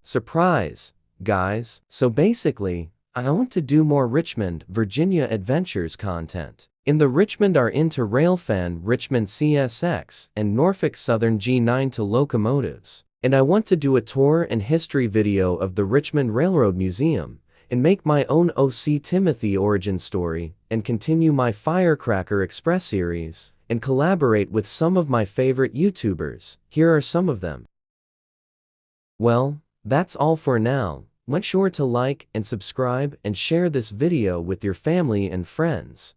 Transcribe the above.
Surprise, guys. So basically, I want to do more Richmond, Virginia adventures content. In the Richmond are into Railfan Richmond CSX and Norfolk Southern G92 locomotives. And I want to do a tour and history video of the Richmond Railroad Museum, and make my own O.C. Timothy origin story, and continue my Firecracker Express series, and collaborate with some of my favorite YouTubers. Here are some of them. Well, that's all for now. Make sure to like and subscribe and share this video with your family and friends.